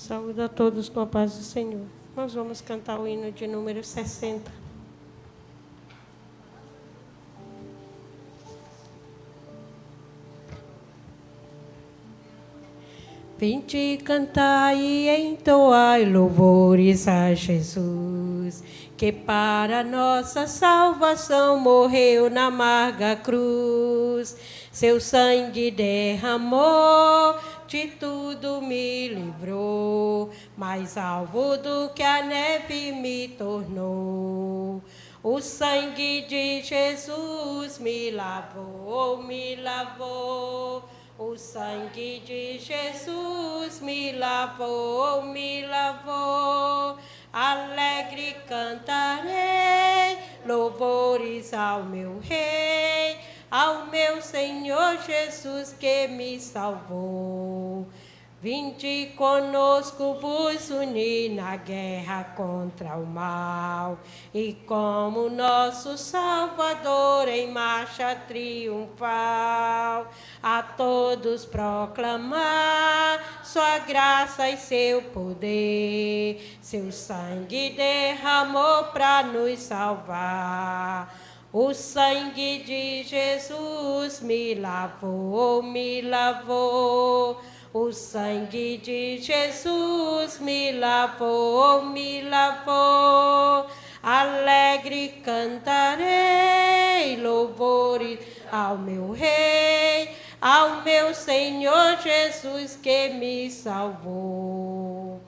Saúde a todos com a paz do Senhor. Nós vamos cantar o hino de número 60. Vinde cantai e entoai louvores a Jesus, que para nossa salvação morreu na amarga cruz. Seu sangue derramou, de tudo me livrou, mais alvo do que a neve me tornou. O sangue de Jesus me lavou, me lavou. O sangue de Jesus me lavou, me lavou. Alegre cantarei louvores ao meu Rei, ao meu Senhor Jesus que me salvou. Vinde conosco vos unir na guerra contra o mal, e como nosso Salvador em marcha triunfal, a todos proclamar sua graça e seu poder. Seu sangue derramou para nos salvar. O sangue de Jesus me lavou, me lavou. O sangue de Jesus me lavou, me lavou. Alegre cantarei louvores ao meu Rei, ao meu Senhor Jesus que me salvou.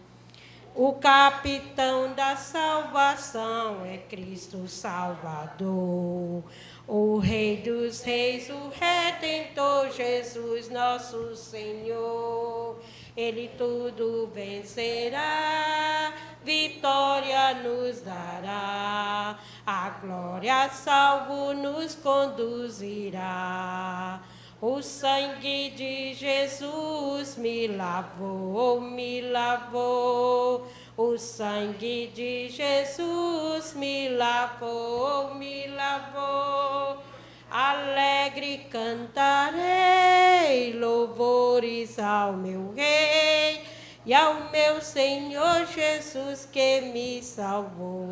O capitão da salvação é Cristo Salvador, o Rei dos Reis, o Redentor, Jesus nosso Senhor. Ele tudo vencerá, vitória nos dará, a glória salvo nos conduzirá. O sangue de Jesus me lavou, me lavou. O sangue de Jesus me lavou, me lavou. Alegre cantarei louvores ao meu Rei e ao meu Senhor Jesus que me salvou.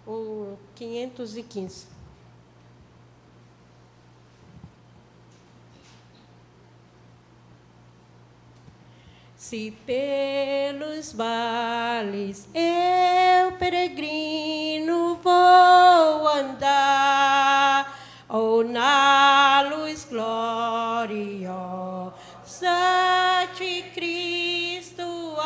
O 515. Se pelos vales eu peregrino vou andar, ou na luz gloriosa de Cristo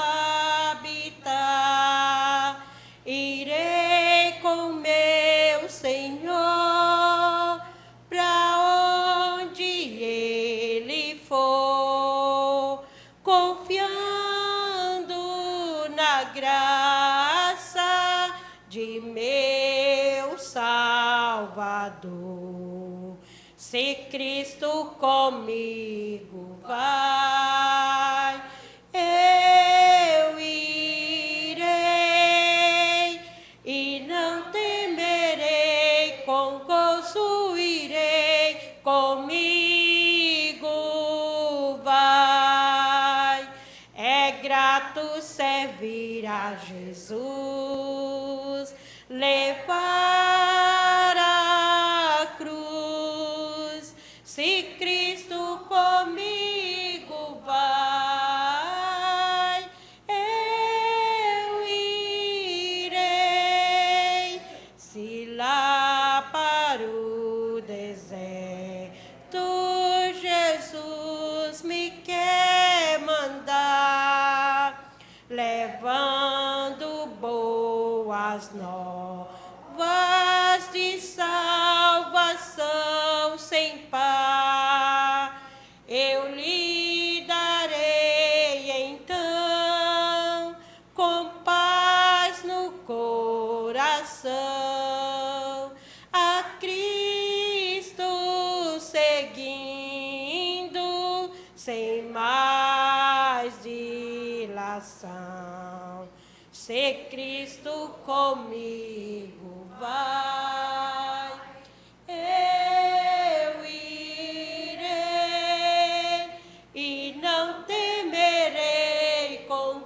habitar, irei com meu Senhor para onde Ele for, confiando na graça de meu Salvador. Se Cristo comigo vai, eu irei e não temerei, com gozo irei, comigo vai. É grato servir a Jesus, levar a cruz. Se Cristo comigo vai, eu irei. Se lá para o deserto Jesus me quer mandar, levando boas novas de salvação sem par, eu lhe darei então com paz no coração, a Cristo seguindo sem mais dilação. Se Cristo comigo vai, eu irei e não temerei, com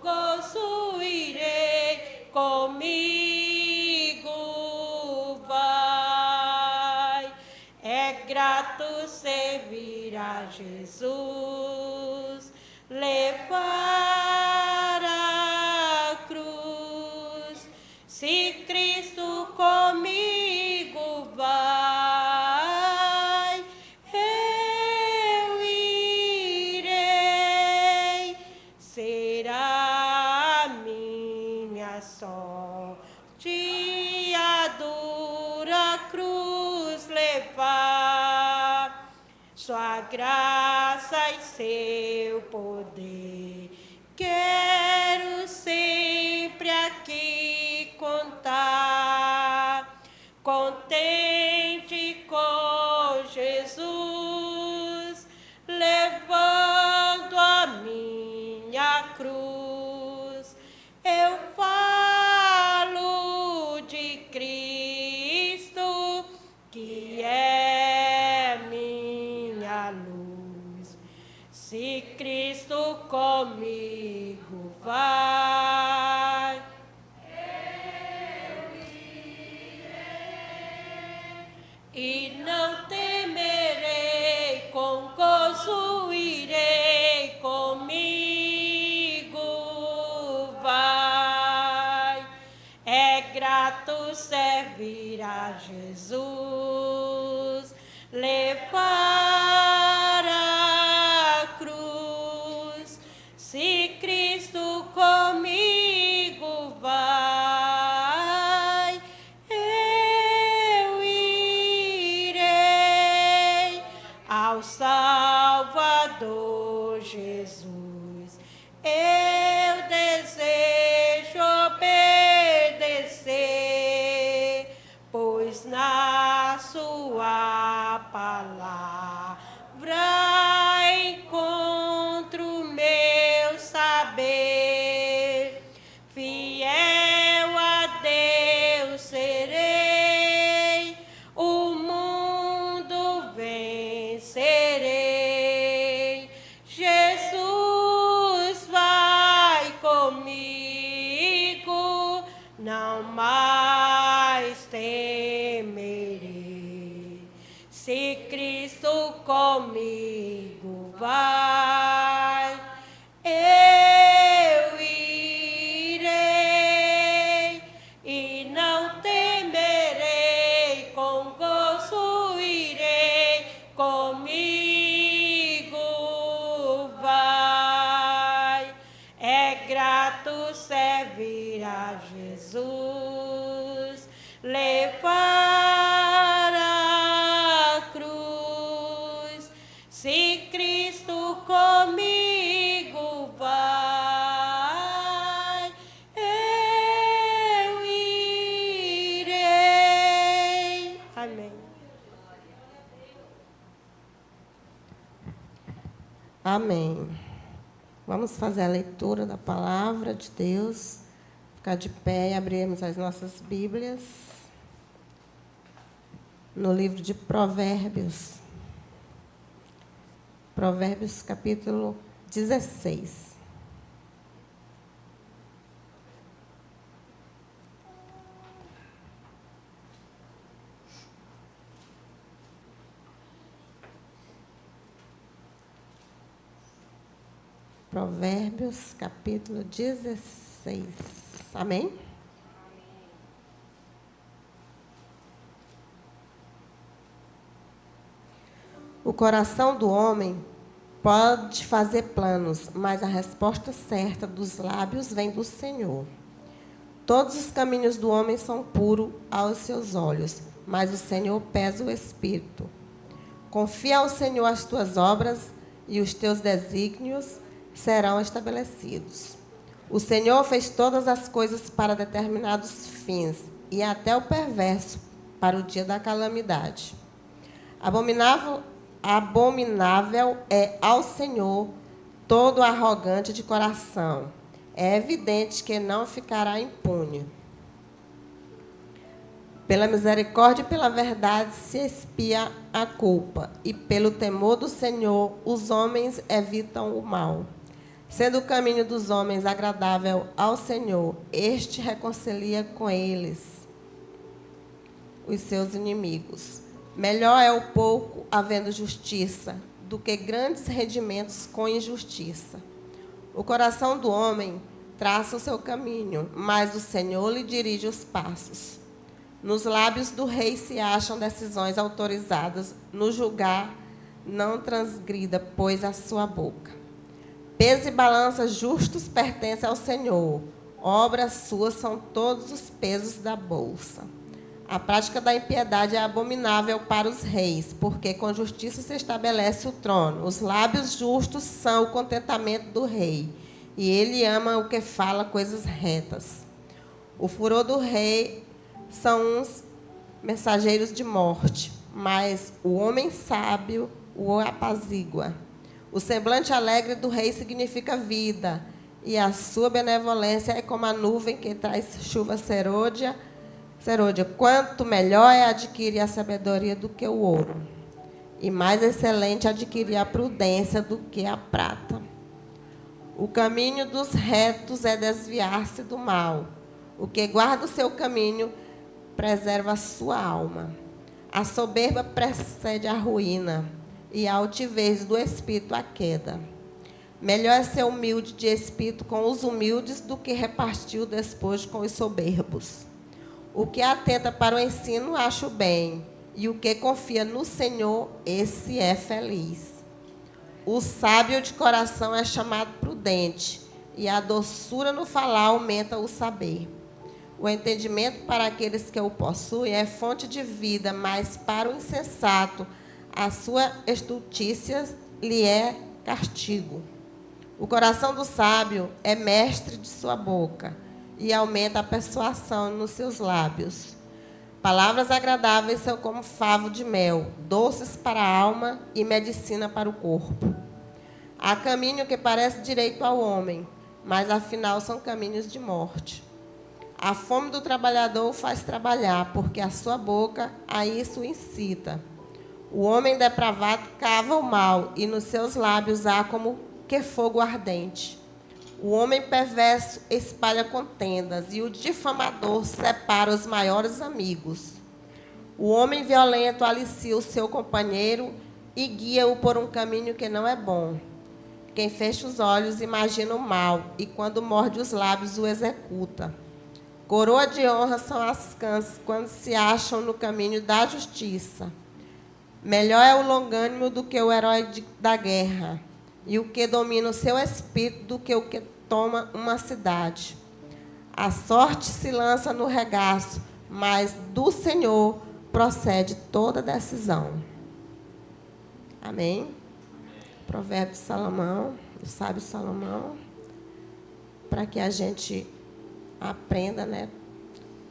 servir a Jesus, levar a cruz. Se Cristo comigo vai, eu irei. Será minha sorte a dura cruz levar. Sua graça e seu poder quero sempre aqui contar. Contente com Jesus, levando a minha cruz, eu falo de Cristo, que é minha luz. Se Cristo comigo vai, eu irei, e não temerei, com gozo irei, comigo vai. É grato servir a Jesus, levar a cruz. Se Cristo comigo vai, eu irei ao Salvador Jesus. Eu desejo obedecer, pois na sua palavra encontro meu saber. Fiel a Deus serei, o mundo vencerei. Jesus vai comigo, não mais temerei. Se Cristo comigo vai, eu irei, e não temerei, com gozo irei, comigo vai. É grato servir a Jesus, levar a cruz. Se Cristo comigo vai, eu irei. Amém. Amém. Vamos fazer a leitura da palavra de Deus. Ficar de pé e abrirmos as nossas Bíblias no livro de Provérbios. Provérbios, capítulo 16. Provérbios, capítulo 16. Amém? O coração do homem pode fazer planos, mas a resposta certa dos lábios vem do Senhor. Todos os caminhos do homem são puros aos seus olhos, mas o Senhor pesa o espírito. Confia ao Senhor as tuas obras e os teus desígnios serão estabelecidos. O Senhor fez todas as coisas para determinados fins, e até o perverso para o dia da calamidade. Abominável é ao Senhor todo arrogante de coração. É evidente que não ficará impune. Pela misericórdia e pela verdade se expia a culpa, e pelo temor do Senhor os homens evitam o mal. Sendo o caminho dos homens agradável ao Senhor, este reconcilia com eles os seus inimigos. Melhor é o pouco havendo justiça do que grandes rendimentos com injustiça. O coração do homem traça o seu caminho, mas o Senhor lhe dirige os passos. Nos lábios do rei se acham decisões autorizadas. No julgar, não transgrida, pois a sua boca. Peso e balança justos pertencem ao Senhor. Obras suas são todos os pesos da bolsa. A prática da impiedade é abominável para os reis, porque com justiça se estabelece o trono. Os lábios justos são o contentamento do rei, e ele ama o que fala coisas retas. O furor do rei são uns mensageiros de morte, mas o homem sábio o apazigua. O semblante alegre do rei significa vida, e a sua benevolência é como a nuvem que traz chuva serôdia. Quanto melhor é adquirir a sabedoria do que o ouro, e mais excelente adquirir a prudência do que a prata. O caminho dos retos é desviar-se do mal. O que guarda o seu caminho preserva a sua alma. A soberba precede a ruína, e a altivez do espírito a queda. Melhor é ser humilde de espírito com os humildes do que repartir o despojo com os soberbos. O que atenta para o ensino acha o bem, e o que confia no Senhor, esse é feliz. O sábio de coração é chamado prudente, e a doçura no falar aumenta o saber. O entendimento para aqueles que o possuem é fonte de vida, mas para o insensato a sua estultícia lhe é castigo. O coração do sábio é mestre de sua boca, e aumenta a persuasão nos seus lábios. Palavras agradáveis são como favo de mel, doces para a alma e medicina para o corpo. Há caminho que parece direito ao homem, mas afinal são caminhos de morte. A fome do trabalhador o faz trabalhar, porque a sua boca a isso incita. O homem depravado cava o mal, e nos seus lábios há como que fogo ardente. O homem perverso espalha contendas, e o difamador separa os maiores amigos. O homem violento alicia o seu companheiro e guia-o por um caminho que não é bom. Quem fecha os olhos imagina o mal, e quando morde os lábios o executa. Coroa de honra são as cãs quando se acham no caminho da justiça. Melhor é o longânimo do que o herói da guerra, e o que domina o seu espírito do que o que toma uma cidade. A sorte se lança no regaço, mas do Senhor procede toda decisão. Amém? Provérbio de Salomão, do sábio Salomão, para que a gente aprenda, né,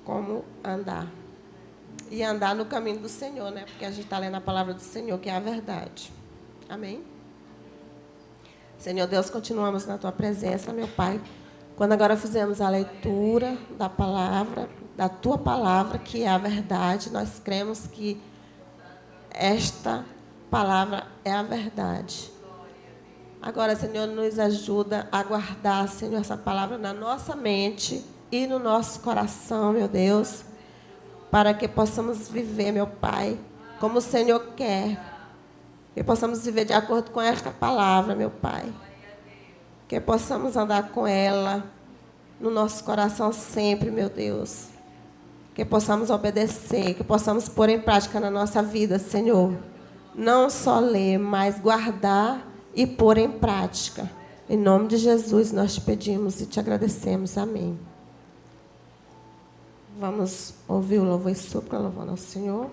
como andar. E andar no caminho do Senhor, né? Porque a gente está lendo a palavra do Senhor, que é a verdade. Amém? Senhor Deus, continuamos na Tua presença, meu Pai. Quando agora fizemos a leitura da palavra, da Tua palavra, que é a verdade, nós cremos que esta palavra é a verdade. Agora, Senhor, nos ajuda a guardar, Senhor, essa palavra na nossa mente e no nosso coração, meu Deus, para que possamos viver, meu Pai, como o Senhor quer. Que possamos viver de acordo com esta palavra, meu Pai. Que possamos andar com ela no nosso coração sempre, meu Deus. Que possamos obedecer, que possamos pôr em prática na nossa vida, Senhor. Não só ler, mas guardar e pôr em prática. Em nome de Jesus nós te pedimos e te agradecemos. Amém. Vamos ouvir o louvor e súplica, louvando ao Senhor.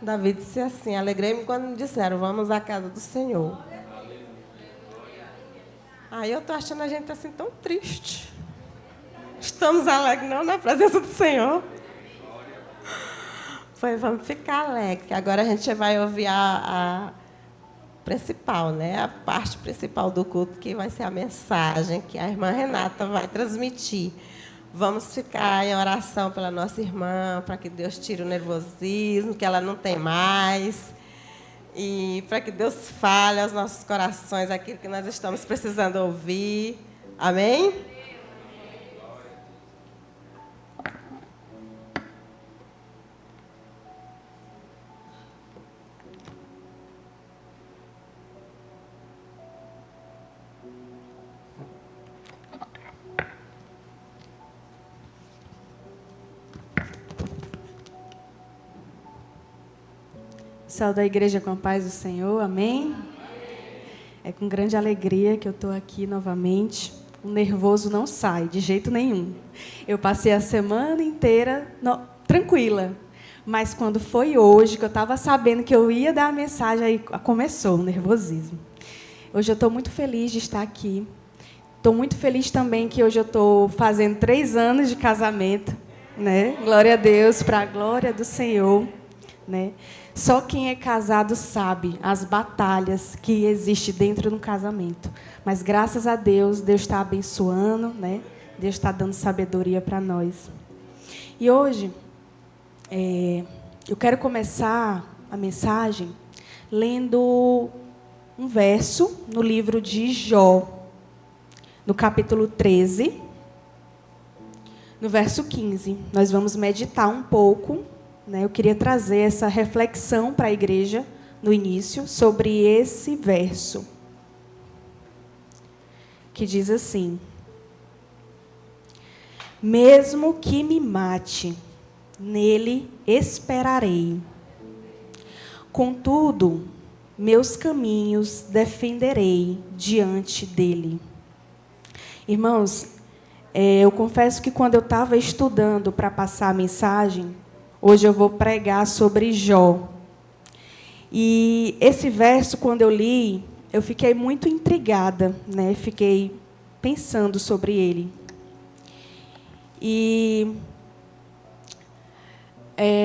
Davi disse assim: alegrei-me quando me disseram, vamos à casa do Senhor. Aí eu estou achando a gente assim tão triste. Estamos alegres não na presença do Senhor. Pois vamos ficar alegres, que agora a gente vai ouvir a principal, né? A parte principal do culto, que vai ser a mensagem que a irmã Renata vai transmitir. Vamos ficar em oração pela nossa irmã, para que Deus tire o nervosismo, que ela não tem mais. E para que Deus fale aos nossos corações aquilo que nós estamos precisando ouvir. Amém? Saúde a igreja com a paz do Senhor, amém? É com grande alegria que eu estou aqui novamente. O nervoso não sai, de jeito nenhum. Eu passei a semana inteira tranquila, mas quando foi hoje, que eu estava sabendo que eu ia dar a mensagem, aí começou o nervosismo. Hoje eu estou muito feliz de estar aqui. Estou muito feliz também que hoje eu estou fazendo 3 anos de casamento, né? Glória a Deus, para a glória do Senhor, né? Só quem é casado sabe as batalhas que existem dentro de um casamento. Mas, graças a Deus, Deus está abençoando, né? Deus está dando sabedoria para nós. E hoje, eu quero começar a mensagem lendo um verso no livro de Jó, no capítulo 13, no verso 15. Nós vamos meditar um pouco. Eu queria trazer essa reflexão para a igreja, no início, sobre esse verso, que diz assim: mesmo que me mate, nele esperarei. Contudo, meus caminhos defenderei diante dele. Irmãos, eu confesso que quando eu estava estudando para passar a mensagem, hoje eu vou pregar sobre Jó. E esse verso, quando eu li, eu fiquei muito intrigada, né? Fiquei pensando sobre ele. E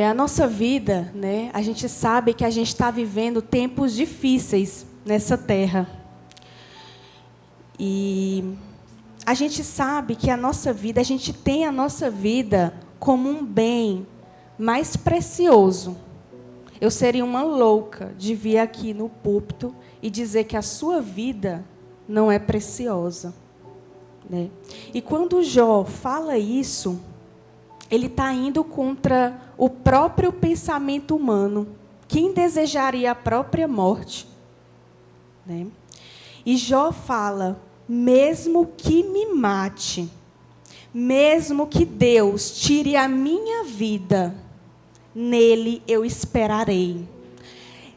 a nossa vida, né? A gente sabe que a gente está vivendo tempos difíceis nessa terra. E a gente sabe que a nossa vida, a gente tem a nossa vida como um bem mais precioso. Eu seria uma louca de vir aqui no púlpito e dizer que a sua vida não é preciosa, né? E quando Jó fala isso, ele está indo contra o próprio pensamento humano. Quem desejaria a própria morte, né? E Jó fala: mesmo que me mate, mesmo que Deus tire a minha vida, nele eu esperarei.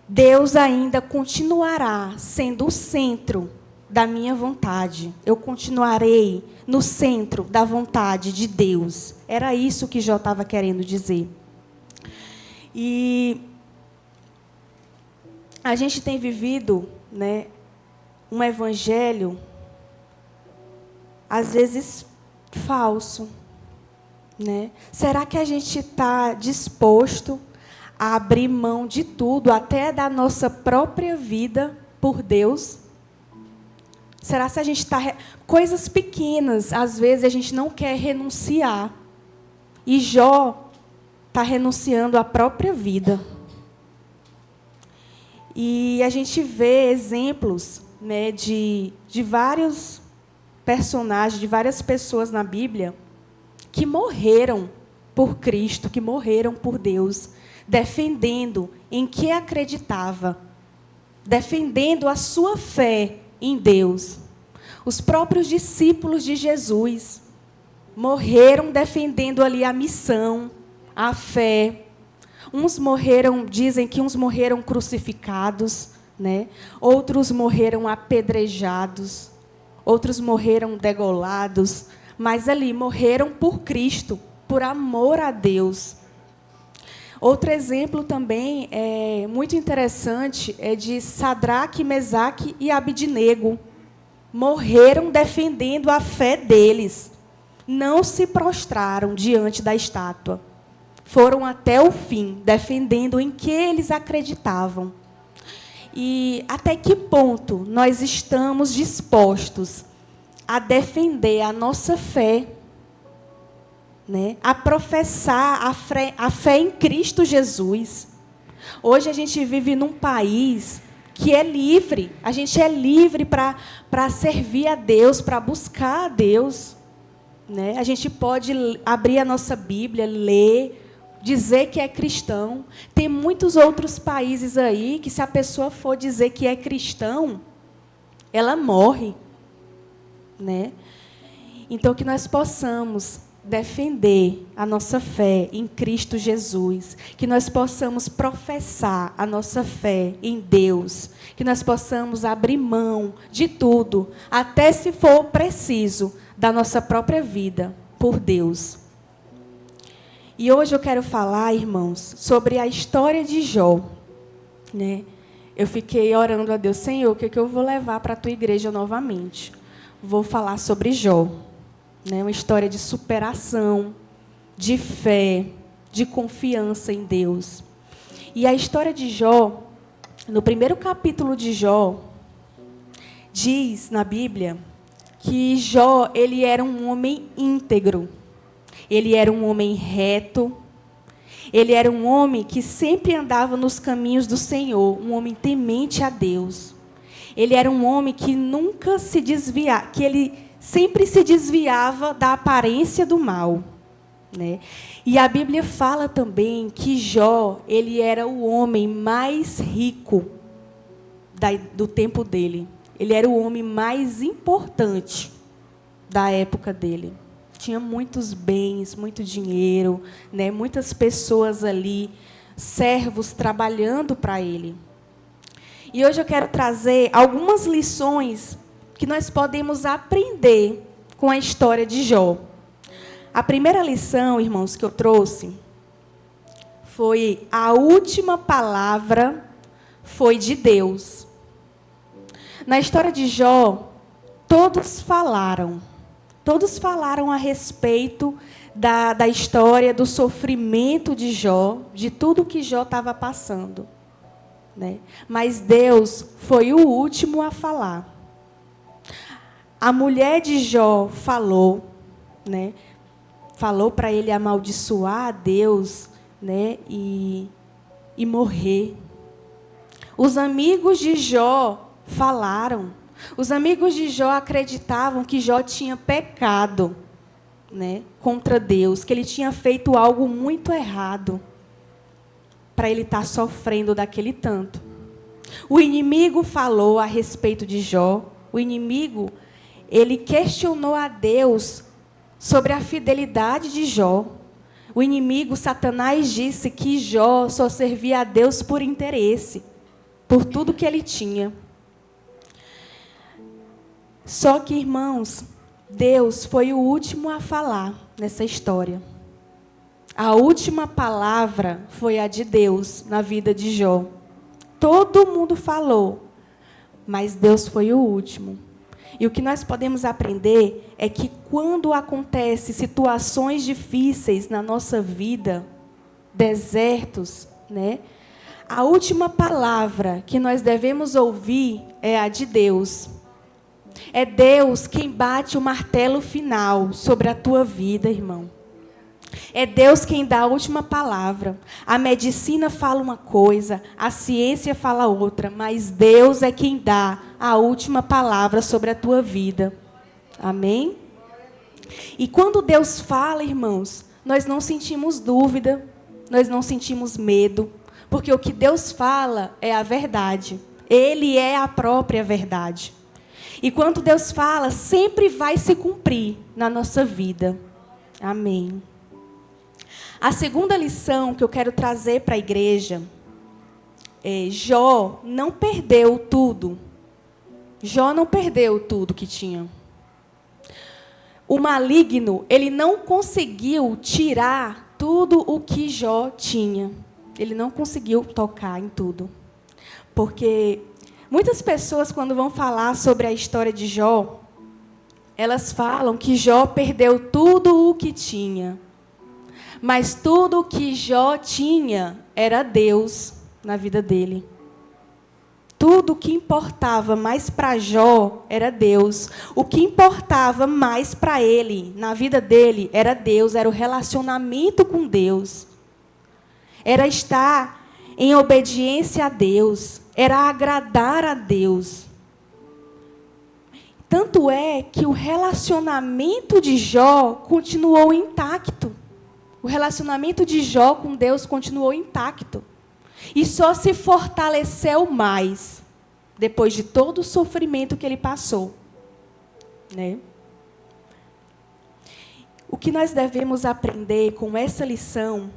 Deus ainda continuará sendo o centro da minha vontade. Eu continuarei no centro da vontade de Deus. Era isso que Jó estava querendo dizer. E a gente tem vivido, né, um evangelho, às vezes, falso. Né? Será que a gente está disposto a abrir mão de tudo, até da nossa própria vida, por Deus? Será que a gente está... Coisas pequenas, às vezes, a gente não quer renunciar. E Jó está renunciando à própria vida. E a gente vê exemplos, né, de vários personagens, de várias pessoas na Bíblia, que morreram por Cristo, que morreram por Deus, defendendo em que acreditava, defendendo a sua fé em Deus. Os próprios discípulos de Jesus morreram defendendo ali a missão, a fé. Uns morreram, dizem que uns morreram crucificados, né? Outros morreram apedrejados, outros morreram degolados, mas ali morreram por Cristo, por amor a Deus. Outro exemplo também muito interessante é de Sadraque, Mesaque e Abidnego. Morreram defendendo a fé deles. Não se prostraram diante da estátua. Foram até o fim, defendendo em que eles acreditavam. E até que ponto nós estamos dispostos a defender a nossa fé, né? A professar a fé em Cristo Jesus. Hoje a gente vive num país que é livre. A gente é livre para servir a Deus, para buscar a Deus, né? A gente pode abrir a nossa Bíblia, ler, dizer que é cristão. Tem muitos outros países aí que, se a pessoa for dizer que é cristão, ela morre, né? Então, que nós possamos defender a nossa fé em Cristo Jesus, que nós possamos professar a nossa fé em Deus, que nós possamos abrir mão de tudo, até se for preciso, da nossa própria vida, por Deus. E hoje eu quero falar, irmãos, sobre a história de Jó, né? Eu fiquei orando a Deus, Senhor, o que eu vou levar para a tua igreja novamente? Vou falar sobre Jó, né? Uma história de superação, de fé, de confiança em Deus. E a história de Jó, no primeiro capítulo de Jó, diz na Bíblia que Jó, ele era um homem íntegro. Ele era um homem reto. Ele era um homem que sempre andava nos caminhos do Senhor, um homem temente a Deus. Ele era um homem que nunca se desviava, que ele sempre se desviava da aparência do mal, né? E a Bíblia fala também que Jó, ele era o homem mais rico do tempo dele. Ele era o homem mais importante da época dele. Tinha muitos bens, muito dinheiro, né? Muitas pessoas ali, servos trabalhando para ele. E hoje eu quero trazer algumas lições que nós podemos aprender com a história de Jó. A primeira lição, irmãos, que eu trouxe foi: a última palavra foi de Deus. Na história de Jó, todos falaram a respeito da história, do sofrimento de Jó, de tudo que Jó estava passando, né? Mas Deus foi o último a falar. A mulher de Jó falou, né? Falou para ele amaldiçoar a Deus, né? E morrer. Os amigos de Jó falaram. Os amigos de Jó acreditavam que Jó tinha pecado, né, contra Deus, que ele tinha feito algo muito errado para ele estar sofrendo daquele tanto. O inimigo falou a respeito de Jó. O inimigo, ele questionou a Deus sobre a fidelidade de Jó. O inimigo, Satanás, disse que Jó só servia a Deus por interesse, por tudo que ele tinha. Só que, irmãos, Deus foi o último a falar nessa história. A última palavra foi a de Deus na vida de Jó. Todo mundo falou, mas Deus foi o último. E o que nós podemos aprender é que quando acontecem situações difíceis na nossa vida, desertos, né? A última palavra que nós devemos ouvir é a de Deus. É Deus quem bate o martelo final sobre a tua vida, irmão. É Deus quem dá a última palavra. A medicina fala uma coisa, a ciência fala outra, mas Deus é quem dá a última palavra sobre a tua vida. Amém? E quando Deus fala, irmãos, nós não sentimos dúvida, nós não sentimos medo, porque o que Deus fala é a verdade. Ele é a própria verdade. E quando Deus fala, sempre vai se cumprir na nossa vida. Amém. A segunda lição que eu quero trazer para a igreja é: Jó não perdeu tudo. Jó não perdeu tudo que tinha. O maligno, ele não conseguiu tirar tudo o que Jó tinha. Ele não conseguiu tocar em tudo. Porque muitas pessoas, quando vão falar sobre a história de Jó, elas falam que Jó perdeu tudo o que tinha. Mas tudo o que Jó tinha era Deus na vida dele. Tudo o que importava mais para Jó era Deus. O que importava mais para ele, na vida dele, era Deus, era o relacionamento com Deus. Era estar em obediência a Deus, era agradar a Deus. Tanto é que o relacionamento de Jó continuou intacto. O relacionamento de Jó com Deus continuou intacto. E só se fortaleceu mais depois de todo o sofrimento que ele passou. Né? O que nós devemos aprender com essa lição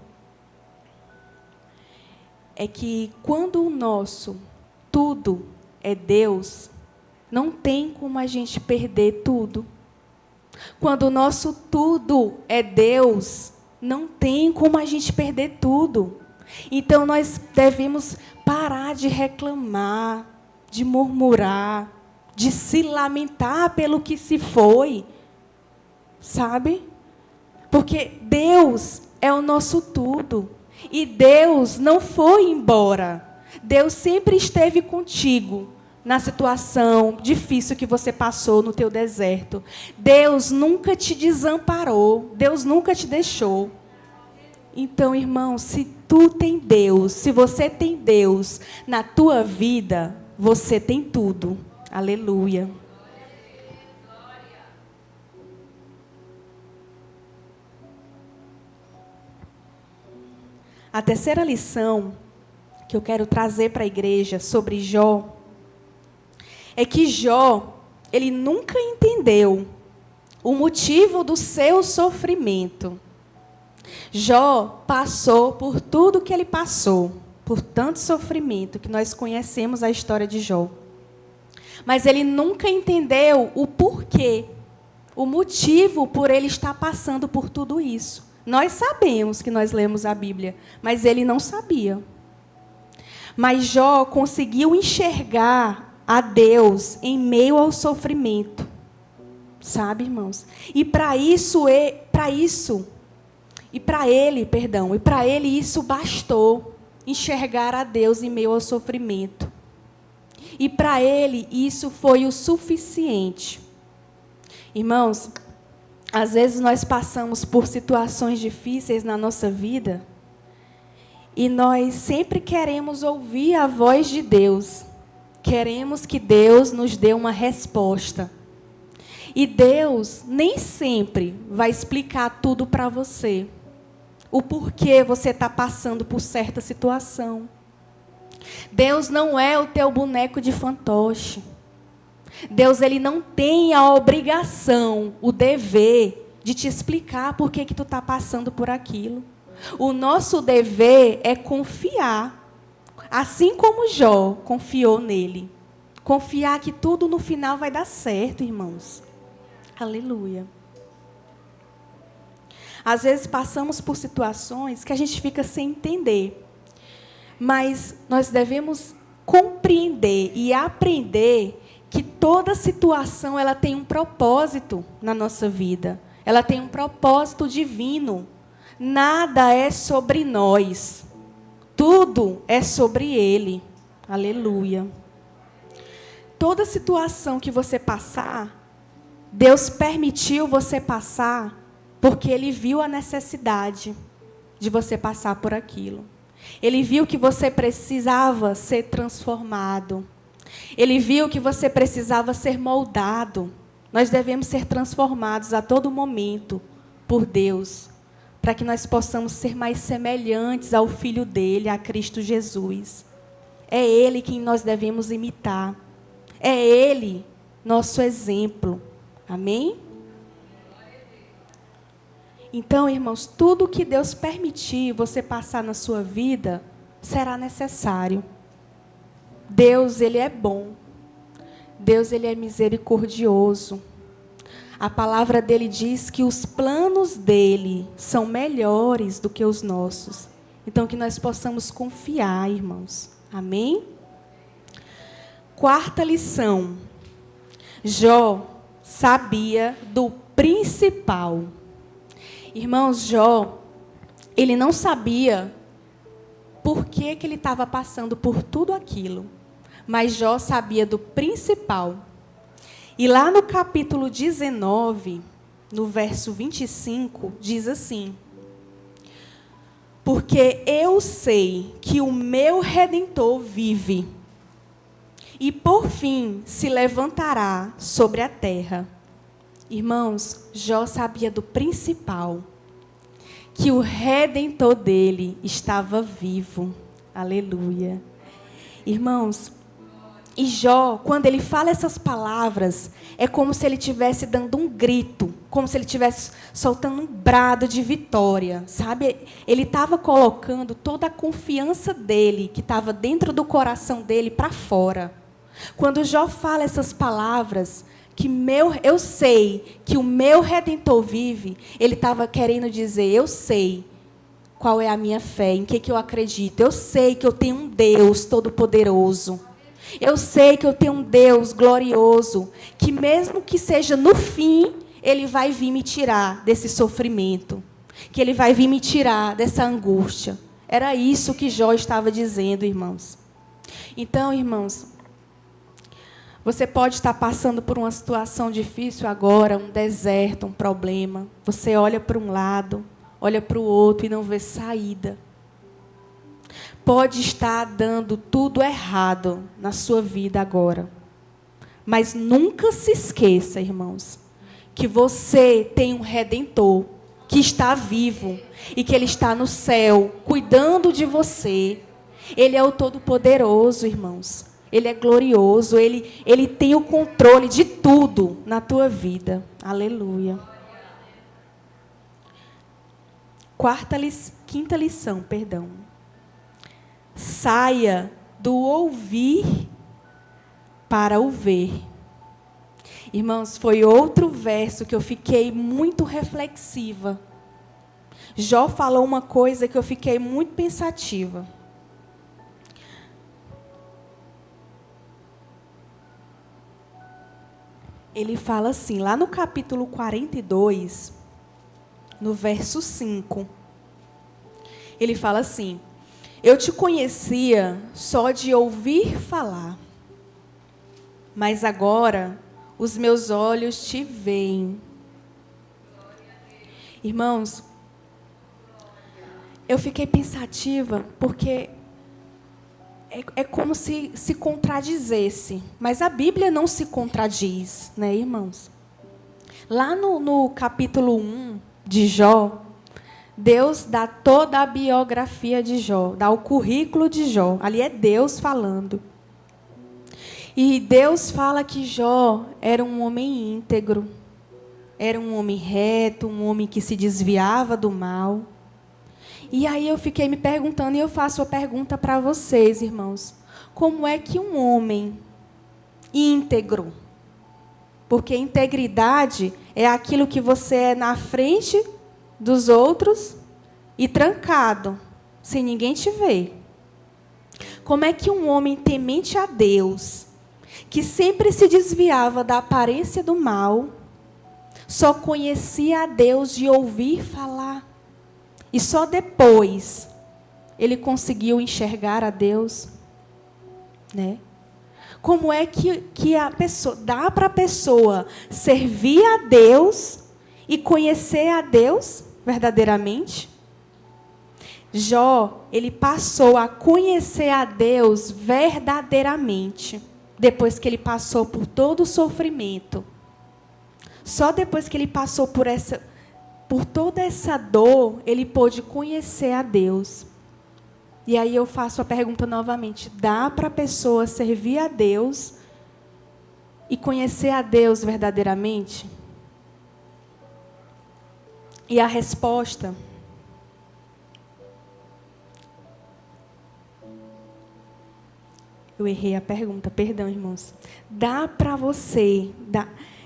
é que quando o nosso tudo é Deus, não tem como a gente perder tudo. Quando o nosso tudo é Deus, não tem como a gente perder tudo. Então, nós devemos parar de reclamar, de murmurar, de se lamentar pelo que se foi, sabe? Porque Deus é o nosso tudo. E Deus não foi embora. Deus sempre esteve contigo na situação difícil que você passou no teu deserto. Deus nunca te desamparou. Deus nunca te deixou. Então, irmão, se tu tem Deus, se você tem Deus na tua vida, você tem tudo. Aleluia. A terceira lição que eu quero trazer para a igreja sobre Jó é que Jó, ele nunca entendeu o motivo do seu sofrimento. Jó passou por tudo que ele passou, por tanto sofrimento, que nós conhecemos a história de Jó. Mas ele nunca entendeu o porquê, o motivo por ele estar passando por tudo isso. Nós sabemos que nós lemos a Bíblia, mas ele não sabia. Mas Jó conseguiu enxergar a Deus em meio ao sofrimento. Sabe, irmãos? E para ele isso bastou, enxergar a Deus em meio ao sofrimento. E para ele isso foi o suficiente. Irmãos, às vezes nós passamos por situações difíceis na nossa vida e nós sempre queremos ouvir a voz de Deus. Queremos que Deus nos dê uma resposta. E Deus nem sempre vai explicar tudo para você. O porquê você está passando por certa situação. Deus não é o teu boneco de fantoche. Deus, ele não tem a obrigação, o dever de te explicar por que tu está passando por aquilo. O nosso dever é confiar, assim como Jó confiou nele. Confiar que tudo no final vai dar certo, irmãos. Aleluia. Às vezes passamos por situações que a gente fica sem entender. Mas nós devemos compreender e aprender que toda situação ela tem um propósito na nossa vida. Ela tem um propósito divino. Nada é sobre nós. Tudo é sobre Ele. Aleluia. Toda situação que você passar, Deus permitiu você passar porque Ele viu a necessidade de você passar por aquilo. Ele viu que você precisava ser transformado. Ele viu que você precisava ser moldado. Nós devemos ser transformados a todo momento por Deus, para que nós possamos ser mais semelhantes ao Filho dele, a Cristo Jesus. É Ele quem nós devemos imitar. É Ele nosso exemplo. Amém? Então, irmãos, tudo que Deus permitir você passar na sua vida será necessário. Deus, Ele é bom. Deus, Ele é misericordioso. A palavra dele diz que os planos dele são melhores do que os nossos. Então, que nós possamos confiar, irmãos. Amém? Quarta lição. Jó sabia do principal. Irmãos, Jó, ele não sabia por que ele estava passando por tudo aquilo. Mas Jó sabia do principal. E lá no capítulo 19, no verso 25, diz assim: porque eu sei que o meu Redentor vive, e por fim se levantará sobre a terra. Irmãos, Jó sabia do principal, que o Redentor dele estava vivo. Aleluia. Irmãos, e Jó, quando ele fala essas palavras, é como se ele estivesse dando um grito, como se ele estivesse soltando um brado de vitória, sabe? Ele estava colocando toda a confiança dele, que estava dentro do coração dele, para fora. Quando Jó fala essas palavras, que eu sei que o meu Redentor vive, ele estava querendo dizer, eu sei qual é a minha fé, em que eu acredito, eu sei que eu tenho um Deus todo-poderoso. Eu sei que eu tenho um Deus glorioso, que mesmo que seja no fim, Ele vai vir me tirar desse sofrimento, que Ele vai vir me tirar dessa angústia. Era isso que Jó estava dizendo, irmãos. Então, irmãos, você pode estar passando por uma situação difícil agora, um deserto, um problema. Você olha para um lado, olha para o outro e não vê saída. Pode estar dando tudo errado na sua vida agora. Mas nunca se esqueça, irmãos, que você tem um Redentor que está vivo e que Ele está no céu, cuidando de você. Ele é o Todo-Poderoso, irmãos. Ele é glorioso. Ele tem o controle de tudo na tua vida. Aleluia. Quinta lição, perdão. Saia do ouvir para o ver. Irmãos, foi outro verso que eu fiquei muito reflexiva. Jó falou uma coisa que eu fiquei muito pensativa. Ele fala assim, lá no capítulo 42, no verso 5. Ele fala assim: eu te conhecia só de ouvir falar, mas agora os meus olhos te veem. Irmãos, eu fiquei pensativa porque é como se contradizesse, mas a Bíblia não se contradiz, né, irmãos? Lá no capítulo 1 de Jó, Deus dá toda a biografia de Jó, dá o currículo de Jó. Ali é Deus falando. E Deus fala que Jó era um homem íntegro, era um homem reto, um homem que se desviava do mal. E aí eu fiquei me perguntando, e eu faço a pergunta para vocês, irmãos. Como é que um homem íntegro, porque integridade é aquilo que você é na frente dos outros e trancado, sem ninguém te ver. Como é que um homem temente a Deus, que sempre se desviava da aparência do mal, só conhecia a Deus de ouvir falar, e só depois ele conseguiu enxergar a Deus, né? Como é que a pessoa dá para a pessoa servir a Deus e conhecer a Deus verdadeiramente? Jó, ele passou a conhecer a Deus verdadeiramente depois que ele passou por todo o sofrimento. Só depois que ele passou por toda essa dor, ele pôde conhecer a Deus. E aí eu faço a pergunta novamente: dá para a pessoa servir a Deus e conhecer a Deus verdadeiramente? E a resposta... Eu errei a pergunta, perdão, irmãos. Dá para você...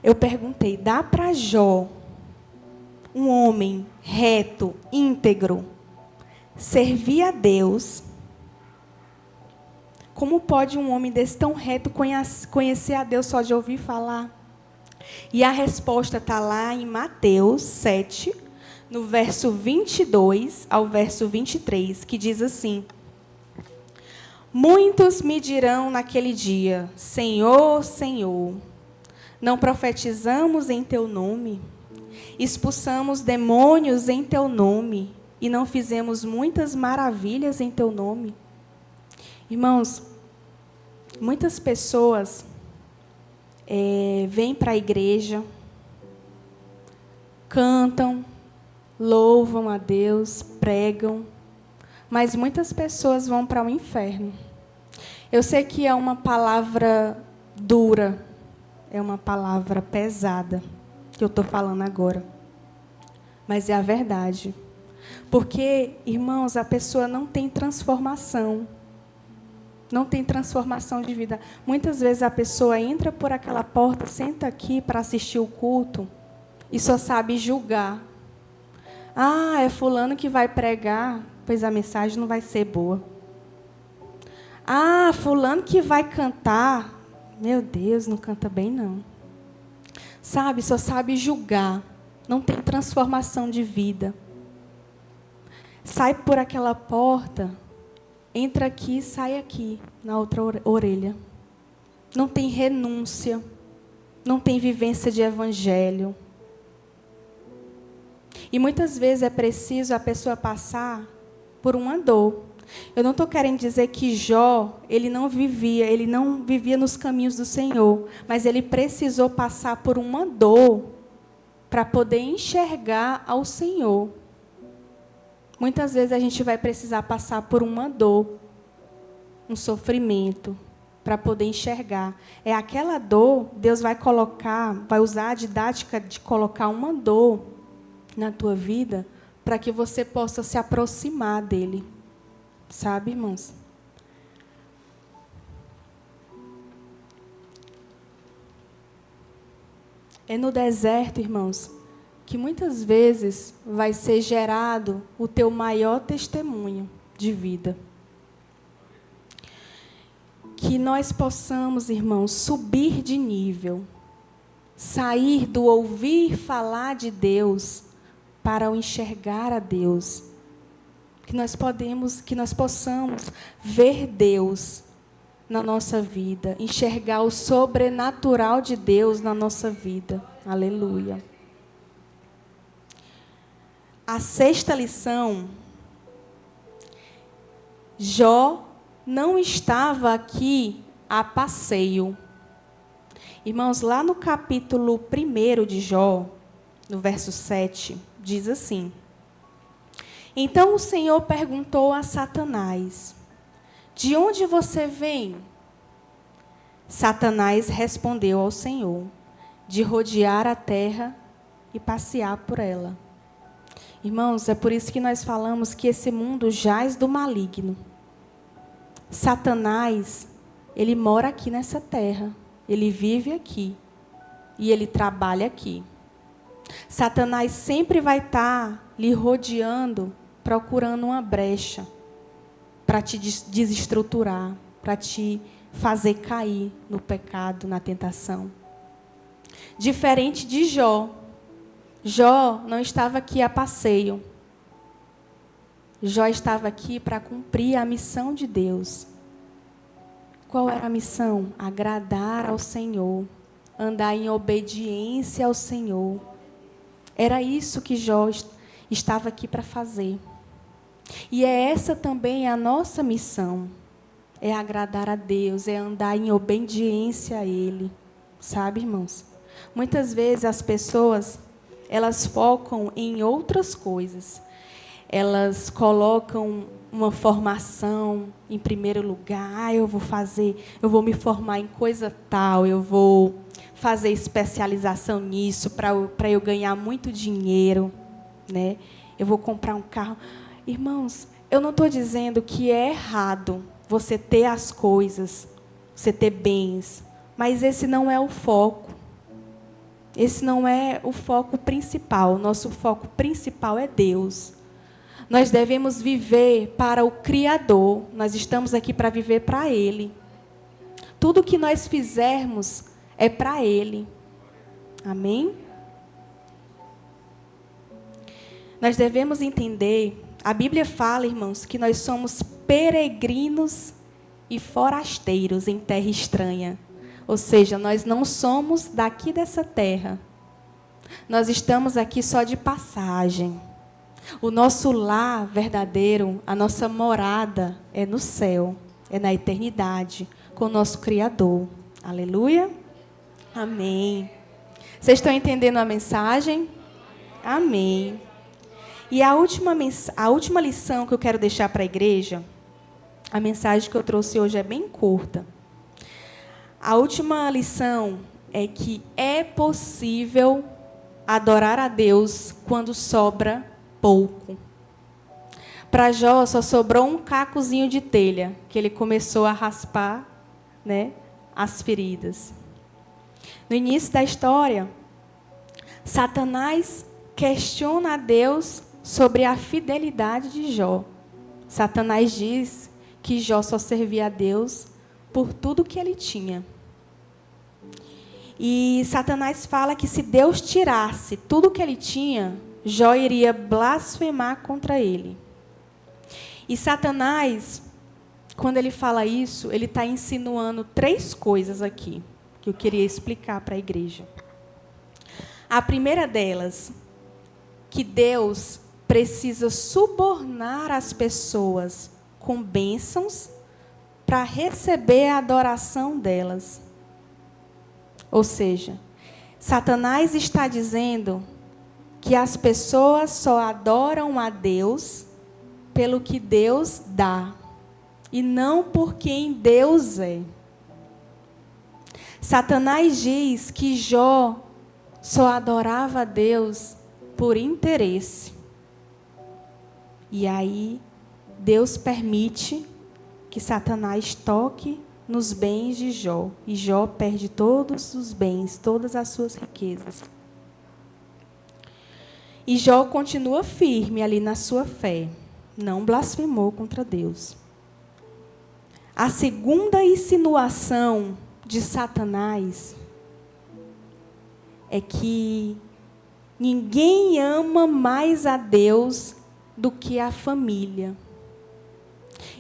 Eu perguntei, dá para Jó, um homem reto, íntegro, servir a Deus? Como pode um homem desse tão reto conhecer a Deus só de ouvir falar? E a resposta está lá em Mateus 7, no verso 22 ao verso 23, que diz assim: Muitos me dirão naquele dia, Senhor, Senhor, não profetizamos em teu nome? Expulsamos demônios em teu nome e não fizemos muitas maravilhas em teu nome? Irmãos, muitas pessoas vêm para a igreja, cantam, louvam a Deus, pregam, mas muitas pessoas vão para o inferno. Eu sei que é uma palavra dura, é uma palavra pesada que eu estou falando agora, mas é a verdade. Porque, irmãos, a pessoa não tem transformação. Não tem transformação de vida. Muitas vezes a pessoa entra por aquela porta, senta aqui para assistir o culto e só sabe julgar. Ah, é fulano que vai pregar, pois a mensagem não vai ser boa. Ah, fulano que vai cantar, meu Deus, não canta bem não. Sabe, só sabe julgar. Não tem transformação de vida. Sai por aquela porta, entra aqui, sai aqui, na outra orelha. Não tem renúncia, não tem vivência de evangelho. E muitas vezes é preciso a pessoa passar por uma dor. Eu não estou querendo dizer que Jó, ele não vivia nos caminhos do Senhor, mas ele precisou passar por uma dor para poder enxergar ao Senhor. Muitas vezes a gente vai precisar passar por uma dor, um sofrimento, para poder enxergar. É aquela dor, Deus vai usar a didática de colocar uma dor na tua vida, para que você possa se aproximar dele. Sabe, irmãos? É no deserto, irmãos, que muitas vezes vai ser gerado o teu maior testemunho de vida. Que nós possamos, irmãos, subir de nível, sair do ouvir falar de Deus para o enxergar a Deus. Que nós possamos ver Deus na nossa vida, enxergar o sobrenatural de Deus na nossa vida. Aleluia. A sexta lição, Jó não estava aqui a passeio. Irmãos, lá no capítulo 1 de Jó, no verso 7, diz assim: Então o Senhor perguntou a Satanás, de onde você vem? Satanás respondeu ao Senhor, de rodear a terra e passear por ela. Irmãos, é por isso que nós falamos que esse mundo jaz do maligno. Satanás, ele mora aqui nessa terra, ele vive aqui e ele trabalha aqui. Satanás sempre vai estar lhe rodeando, procurando uma brecha para te desestruturar, para te fazer cair no pecado, na tentação. Diferente de Jó. Jó não estava aqui a passeio. Jó estava aqui para cumprir a missão de Deus. Qual era a missão? Agradar ao Senhor, andar em obediência ao Senhor. Era isso que Jó estava aqui para fazer. E é essa também a nossa missão. É agradar a Deus, é andar em obediência a Ele. Sabe, irmãos? Muitas vezes as pessoas, elas focam em outras coisas. Elas colocam uma formação em primeiro lugar. Eu vou me formar em coisa tal, eu vou fazer especialização nisso para eu ganhar muito dinheiro. né? Eu vou comprar um carro. Irmãos, eu não estou dizendo que é errado você ter as coisas, você ter bens, mas esse não é o foco. Esse não é o foco principal. O nosso foco principal é Deus. Nós devemos viver para o Criador. Nós estamos aqui para viver para Ele. Tudo que nós fizermos é para Ele. Amém? Nós devemos entender, a Bíblia fala, irmãos, que nós somos peregrinos e forasteiros em terra estranha. Ou seja, nós não somos daqui dessa terra. Nós estamos aqui só de passagem. O nosso lar verdadeiro, a nossa morada é no céu, é na eternidade, com o nosso Criador. Aleluia? Amém. Vocês estão entendendo a mensagem? Amém. E a última lição que eu quero deixar para a igreja, a mensagem que eu trouxe hoje é bem curta. A última lição é que é possível adorar a Deus quando sobra pouco. Para Jó só sobrou um cacozinho de telha, que ele começou a raspar, né, as feridas. No início da história, Satanás questiona a Deus sobre a fidelidade de Jó. Satanás diz que Jó só servia a Deus por tudo que ele tinha. E Satanás fala que se Deus tirasse tudo que ele tinha, Jó iria blasfemar contra ele. E Satanás, quando ele fala isso, ele está insinuando 3 coisas aqui, que eu queria explicar para a igreja. A primeira delas, que Deus precisa subornar as pessoas com bênçãos para receber a adoração delas. Ou seja, Satanás está dizendo que as pessoas só adoram a Deus pelo que Deus dá e não por quem Deus é. Satanás diz que Jó só adorava a Deus por interesse. E aí, Deus permite que Satanás toque nos bens de Jó. E Jó perde todos os bens, todas as suas riquezas. E Jó continua firme ali na sua fé. Não blasfemou contra Deus. A segunda insinuação de Satanás é que ninguém ama mais a Deus do que a família.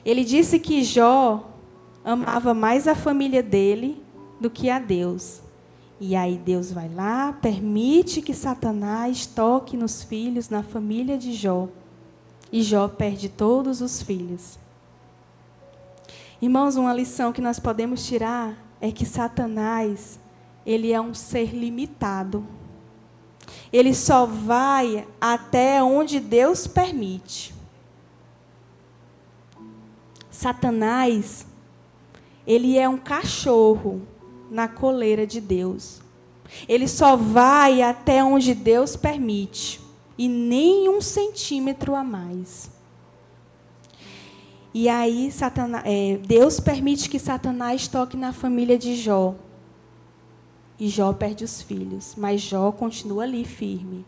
Ele disse que Jó amava mais a família dele do que a Deus. E aí Deus vai lá, permite que Satanás toque nos filhos, na família de Jó. E Jó perde todos os filhos. Irmãos, uma lição que nós podemos tirar é que Satanás, ele é um ser limitado. Ele só vai até onde Deus permite. Satanás, ele é um cachorro na coleira de Deus. Ele só vai até onde Deus permite. E nem 1 centímetro a mais. E aí Deus permite que Satanás toque na família de Jó. E Jó perde os filhos. Mas Jó continua ali firme.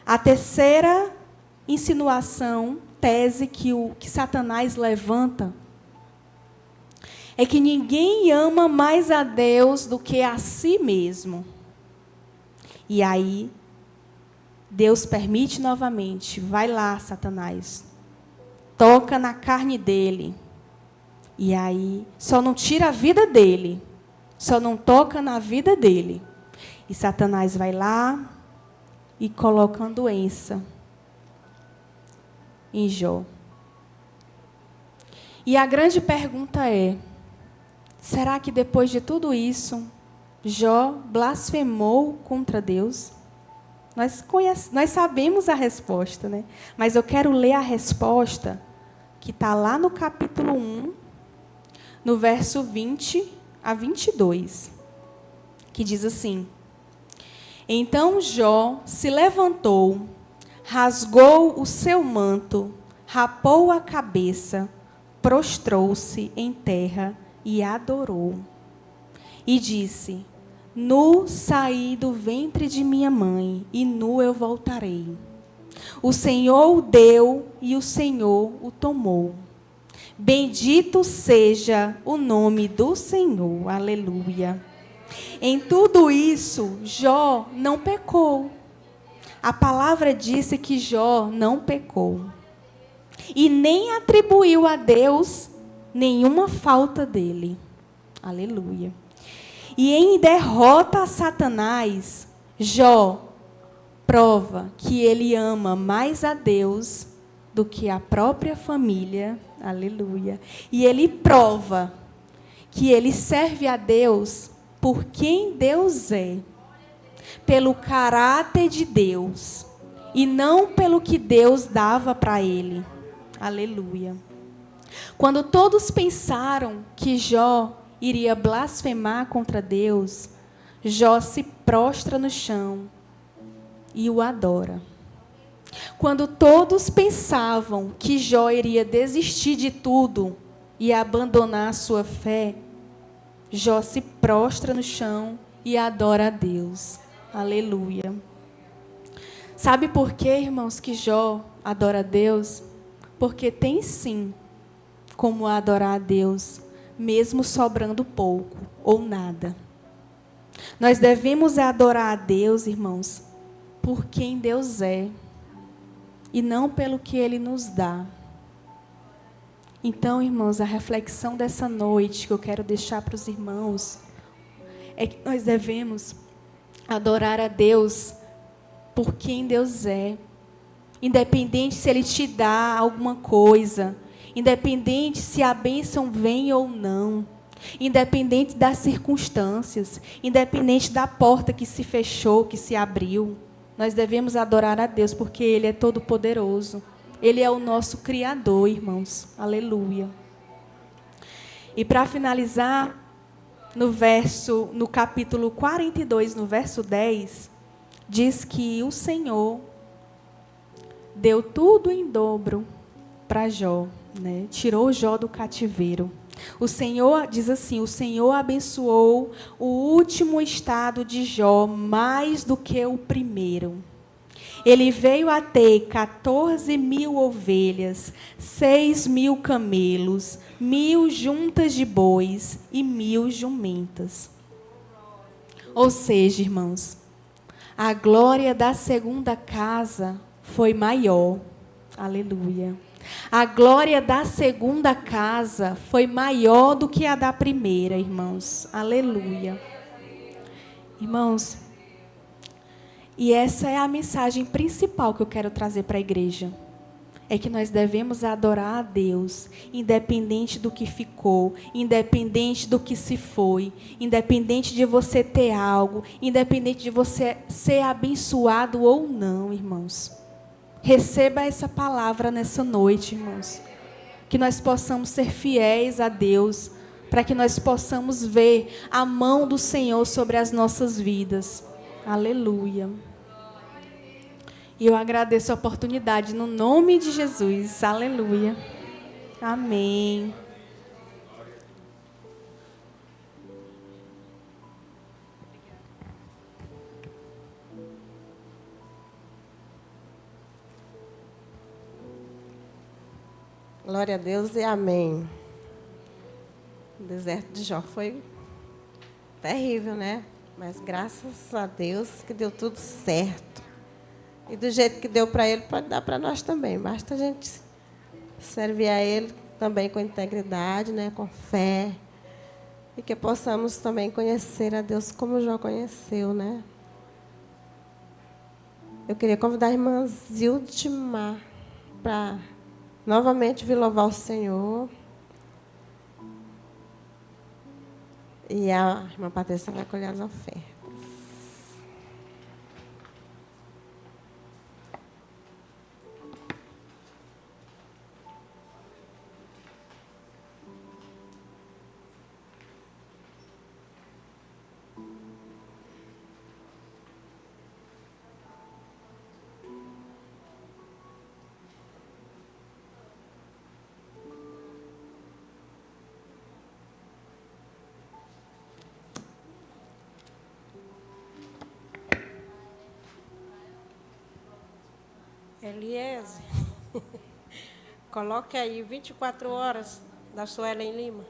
A terceira insinuação, tese que Satanás levanta, é que ninguém ama mais a Deus do que a si mesmo. E aí, Deus permite novamente. Vai lá, Satanás. Toca na carne dele. E aí, só não tira a vida dele. Só não toca na vida dele. E Satanás vai lá e coloca uma doença em Jó. E a grande pergunta é: será que depois de tudo isso, Jó blasfemou contra Deus? Nós sabemos a resposta, né? Mas eu quero ler a resposta que está lá no capítulo 1, no verso 20 a 22, que diz assim: Então Jó se levantou rasgou o seu manto, rapou a cabeça, prostrou-se em terra e adorou. E disse: Nu saí do ventre de minha mãe, e nu eu voltarei. O Senhor o deu e o Senhor o tomou. Bendito seja o nome do Senhor. Aleluia. Em tudo isso, Jó não pecou. A palavra disse que Jó não pecou. E nem atribuiu a Deus nenhuma falta dele. Aleluia. E em derrota a Satanás, Jó prova que ele ama mais a Deus do que a própria família. Aleluia. E ele prova que ele serve a Deus por quem Deus é, pelo caráter de Deus, e não pelo que Deus dava para ele. Aleluia. Quando todos pensaram que Jó iria blasfemar contra Deus, Jó se prostra no chão e o adora. Quando todos pensavam que Jó iria desistir de tudo e abandonar a sua fé, Jó se prostra no chão e adora a Deus. Aleluia. Sabe por quê, irmãos, que Jó adora a Deus? Porque tem sim como adorar a Deus, mesmo sobrando pouco ou nada. Nós devemos adorar a Deus, irmãos, por quem Deus é, e não pelo que Ele nos dá. Então, irmãos, a reflexão dessa noite que eu quero deixar para os irmãos é que nós devemos adorar a Deus por quem Deus é, independente se Ele te dá alguma coisa, independente se a bênção vem ou não, independente das circunstâncias, independente da porta que se fechou, que se abriu, nós devemos adorar a Deus porque Ele é todo-poderoso. Ele é o nosso Criador, irmãos. Aleluia. E para finalizar, no capítulo 42, no verso 10, diz que o Senhor deu tudo em dobro para Jó, né? Tirou Jó do cativeiro. O Senhor, diz assim, o Senhor abençoou o último estado de Jó mais do que o primeiro. Ele veio a ter 14.000 ovelhas, 6.000 camelos, 1.000 juntas de bois e 1.000 jumentas. Ou seja, irmãos, a glória da segunda casa foi maior. Aleluia. A glória da segunda casa foi maior do que a da primeira, irmãos. Aleluia. Irmãos, e essa é a mensagem principal que eu quero trazer para a igreja. É que nós devemos adorar a Deus, independente do que ficou, independente do que se foi, independente de você ter algo, independente de você ser abençoado ou não, irmãos. Receba essa palavra nessa noite, irmãos. Que nós possamos ser fiéis a Deus, para que nós possamos ver a mão do Senhor sobre as nossas vidas. Aleluia. E eu agradeço a oportunidade no nome de Jesus. Aleluia. Amém. Glória a Deus e amém. O deserto de Jó foi terrível, né? Mas graças a Deus que deu tudo certo. E do jeito que deu para ele, pode dar para nós também. Basta a gente servir a Ele também com integridade, né? Com fé. E que possamos também conhecer a Deus como Jó conheceu, né? Eu queria convidar a irmã Zildimar para novamente vir louvar o Senhor. E a irmã Patrícia vai colher as ofertas. Eliezer. Coloque aí 24 horas da Suelen Lima.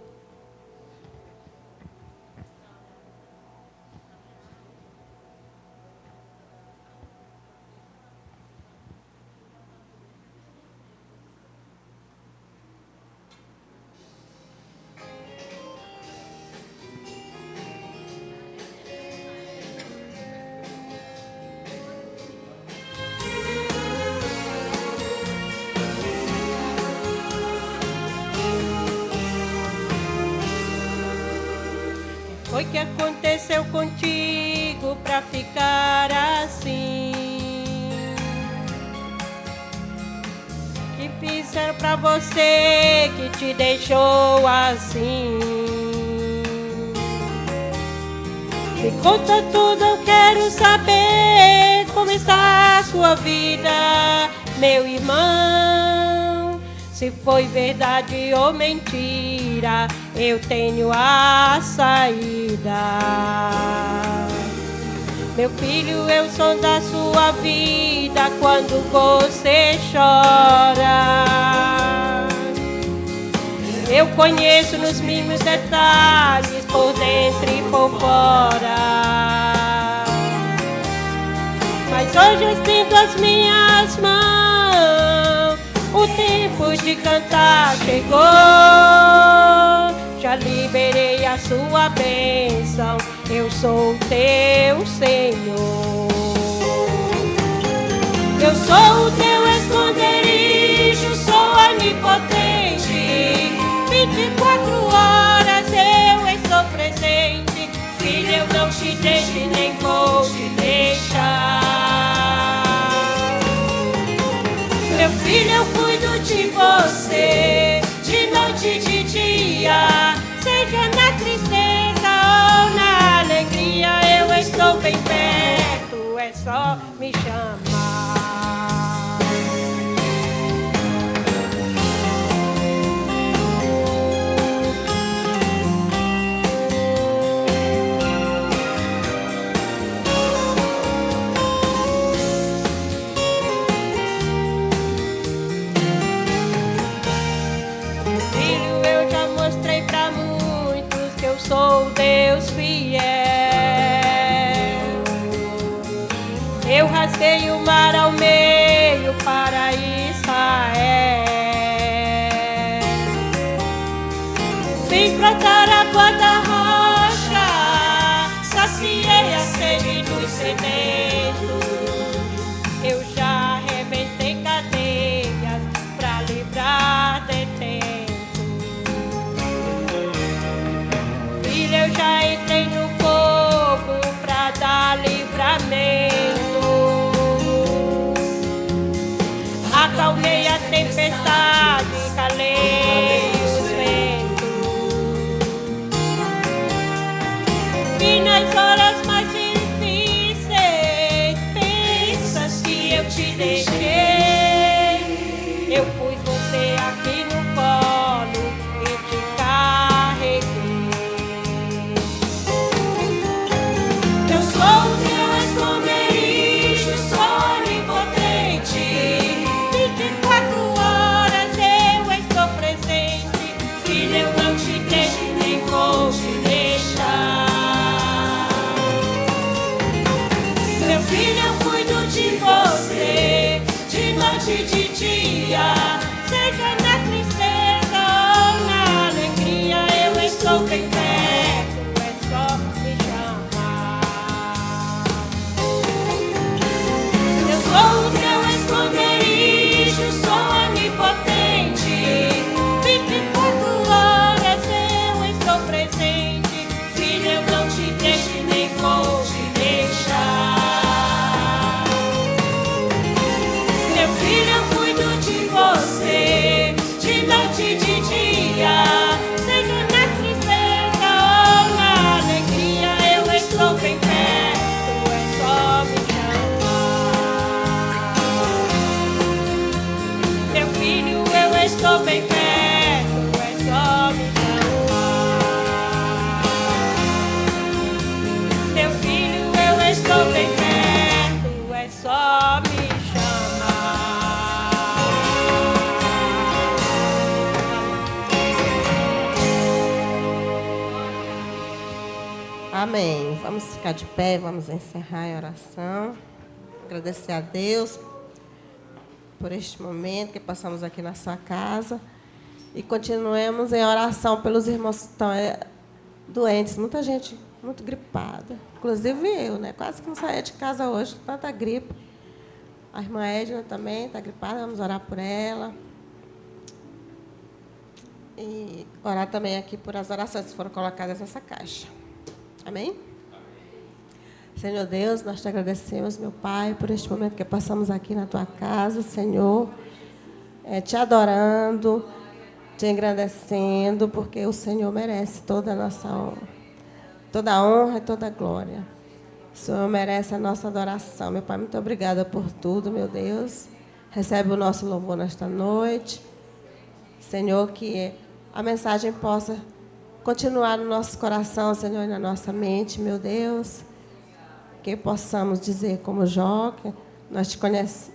Foi que aconteceu contigo pra ficar assim? Que fizeram pra você que te deixou assim? Me conta tudo, eu quero saber como está a sua vida, meu irmão. Se foi verdade ou mentira, eu tenho a saída. Meu filho, eu sou da sua vida quando você chora. Eu conheço nos mínimos detalhes, por dentro e por fora. Mas hoje eu estendo as minhas mãos, o tempo de cantar chegou. Já liberei a sua bênção, eu sou teu Senhor. Eu sou o teu esconderijo, sou onipotente. 24 horas eu estou presente. Filho, eu não te deixo e nem vou te deixar. Meu filho, eu cuido de você, de noite e de dia. Seja na tristeza ou na alegria, eu estou bem perto, é só me chamar. Sou Deus fiel. Eu rasguei o mar ao meio para Israel. Fiz brotar água da rocha, saciei a sede dos sedentos. Eu já arrebentei cadeias para livrar detentos. Eu já entrei no fogo pra dar livramento. Acalmei a tempestade, calei os ventos. E nas horas mais difíceis, pensas que eu te deixei. Eu pus você aqui no colo e te carreguei. Sou teu esconderijo, sou onipotente. 24 horas eu estou presente. Filho, eu não te deixo nem vou te deixar. Meu filho, eu cuido de você, de noite e de dia. Seja na tristeza Amém. Vamos ficar de pé, vamos encerrar em oração. Agradecer a Deus por este momento que passamos aqui na sua casa. E continuemos em oração pelos irmãos que estão doentes. Muita gente muito gripada. Inclusive eu, né? Quase que não saía de casa hoje, tanta gripe. A irmã Edna também está gripada, vamos orar por ela. E orar também aqui por as orações que foram colocadas nessa caixa. Amém? Senhor Deus, nós te agradecemos, meu Pai, por este momento que passamos aqui na tua casa, Senhor, te adorando, te engrandecendo, porque o Senhor merece toda a nossa honra, toda a honra e toda a glória. O Senhor merece a nossa adoração. Meu Pai, muito obrigada por tudo, meu Deus. Recebe o nosso louvor nesta noite. Senhor, que a mensagem possa continuar no nosso coração, Senhor, e na nossa mente, meu Deus. Que possamos dizer como Jó, que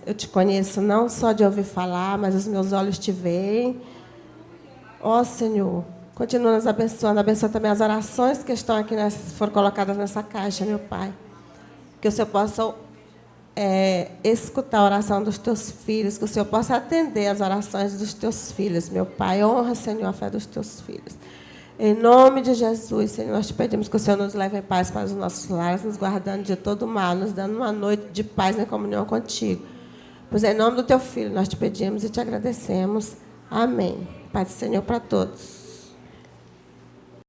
eu te conheço não só de ouvir falar, mas os meus olhos te veem. Ó Senhor, continua nos abençoando, abençoa também as orações que estão aqui, foram colocadas nessa caixa, meu Pai. Que o Senhor possa escutar a oração dos teus filhos, que o Senhor possa atender as orações dos teus filhos, meu Pai. Honra, Senhor, a fé dos teus filhos. Em nome de Jesus, Senhor, nós te pedimos que o Senhor nos leve em paz para os nossos lares, nos guardando de todo mal, nos dando uma noite de paz em comunhão contigo. Pois em nome do teu Filho nós te pedimos e te agradecemos. Amém. Paz do Senhor para todos.